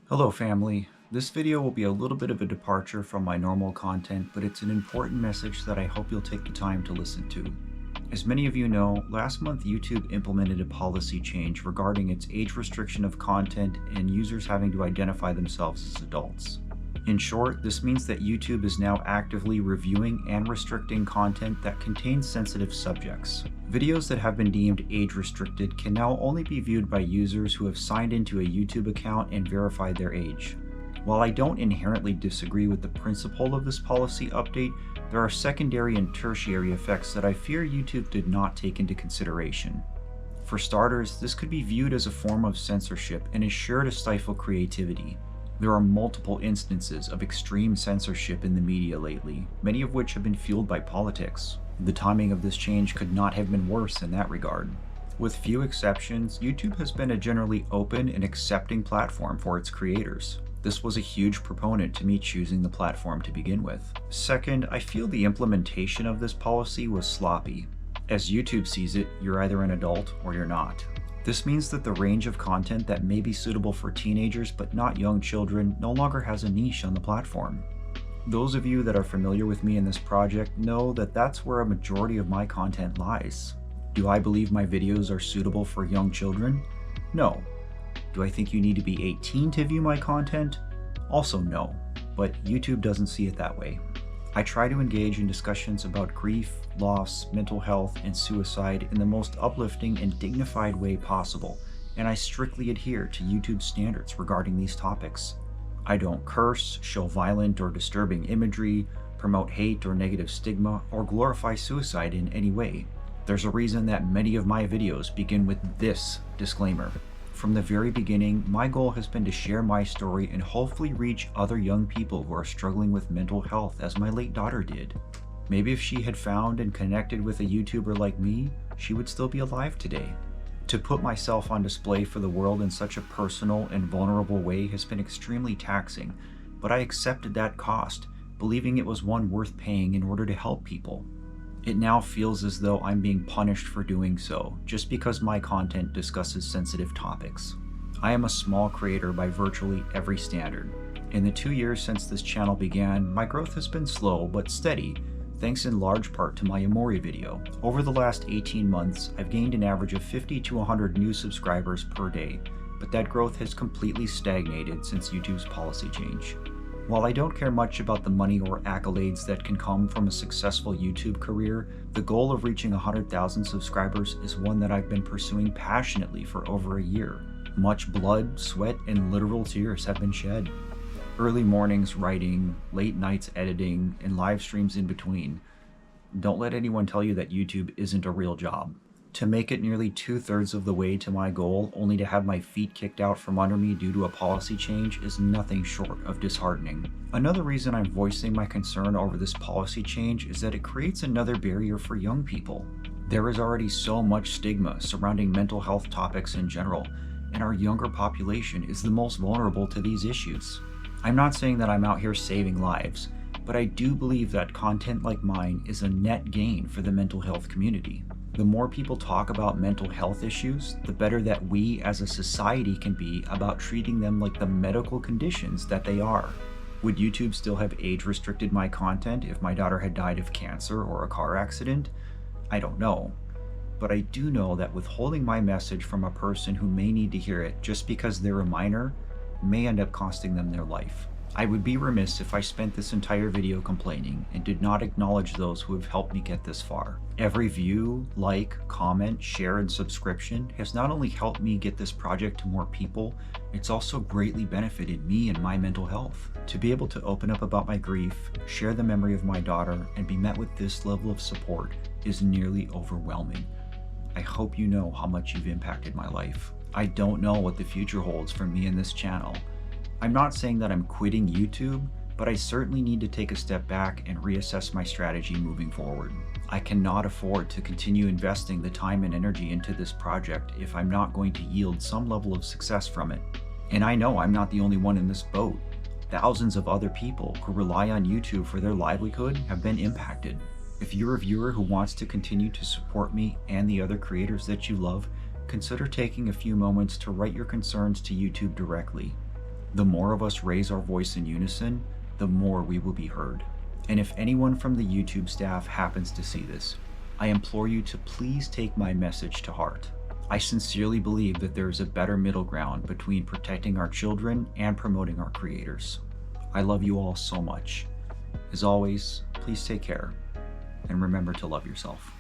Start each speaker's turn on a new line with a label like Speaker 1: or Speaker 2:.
Speaker 1: Hello family. This video will be a little bit of a departure from my normal content, but it's an important message that I hope you'll take the time to listen to. As many of you know, last month YouTube implemented a policy change regarding its age restriction of content and users having to identify themselves as adults. In short, this means that YouTube is now actively reviewing and restricting content that contains sensitive subjects. Videos that have been deemed age-restricted can now only be viewed by users who have signed into a YouTube account and verified their age. While I don't inherently disagree with the principle of this policy update, there are secondary and tertiary effects that I fear YouTube did not take into consideration. For starters, this could be viewed as a form of censorship and is sure to stifle creativity. There are multiple instances of extreme censorship in the media lately, many of which have been fueled by politics. The timing of this change could not have been worse in that regard. With few exceptions, YouTube has been a generally open and accepting platform for its creators. This was a huge proponent to me choosing the platform to begin with. Second, I feel the implementation of this policy was sloppy. As YouTube sees it, you're either an adult or you're not. This means that the range of content that may be suitable for teenagers but not young children no longer has a niche on the platform. Those of you that are familiar with me in this project know that that's where a majority of my content lies. Do I believe my videos are suitable for young children? No. Do I think you need to be 18 to view my content? Also no, but YouTube doesn't see it that way. I try to engage in discussions about grief, loss, mental health, and suicide in the most uplifting and dignified way possible, and I strictly adhere to YouTube's standards regarding these topics. I don't curse, show violent or disturbing imagery, promote hate or negative stigma, or glorify suicide in any way. There's a reason that many of my videos begin with this disclaimer. From the very beginning, my goal has been to share my story and hopefully reach other young people who are struggling with mental health as my late daughter did. Maybe if she had found and connected with a YouTuber like me, she would still be alive today. To put myself on display for the world in such a personal and vulnerable way has been extremely taxing, but I accepted that cost, believing it was one worth paying in order to help people. It now feels as though I'm being punished for doing so, just because my content discusses sensitive topics. I am a small creator by virtually every standard. In the 2 years since this channel began, my growth has been slow but steady, thanks in large part to my Amori video. Over the last 18 months, I've gained an average of 50 to 100 new subscribers per day, but that growth has completely stagnated since YouTube's policy change. While I don't care much about the money or accolades that can come from a successful YouTube career, the goal of reaching 100,000 subscribers is one that I've been pursuing passionately for over a year. Much blood, sweat, and literal tears have been shed. Early mornings writing, late nights editing, and live streams in between. Don't let anyone tell you that YouTube isn't a real job. To make it nearly 2/3 of the way to my goal, only to have my feet kicked out from under me due to a policy change, is nothing short of disheartening. Another reason I'm voicing my concern over this policy change is that it creates another barrier for young people. There is already so much stigma surrounding mental health topics in general, and our younger population is the most vulnerable to these issues. I'm not saying that I'm out here saving lives, but I do believe that content like mine is a net gain for the mental health community. The more people talk about mental health issues, the better that we as a society can be about treating them like the medical conditions that they are. Would YouTube still have age restricted my content if my daughter had died of cancer or a car accident? I don't know. But I do know that withholding my message from a person who may need to hear it just because they're a minor may end up costing them their life. I would be remiss if I spent this entire video complaining and did not acknowledge those who have helped me get this far. Every view, like, comment, share, and subscription has not only helped me get this project to more people, it's also greatly benefited me and my mental health. To be able to open up about my grief, share the memory of my daughter, and be met with this level of support is nearly overwhelming. I hope you know how much you've impacted my life. I don't know what the future holds for me and this channel. I'm not saying that I'm quitting YouTube, but I certainly need to take a step back and reassess my strategy moving forward. I cannot afford to continue investing the time and energy into this project if I'm not going to yield some level of success from it. And I know I'm not the only one in this boat. Thousands of other people who rely on YouTube for their livelihood have been impacted. If you're a viewer who wants to continue to support me and the other creators that you love, consider taking a few moments to write your concerns to YouTube directly. The more of us raise our voice in unison, the more we will be heard. And if anyone from the YouTube staff happens to see this, I implore you to please take my message to heart. I sincerely believe that there is a better middle ground between protecting our children and promoting our creators. I love you all so much. As always, please take care, and remember to love yourself.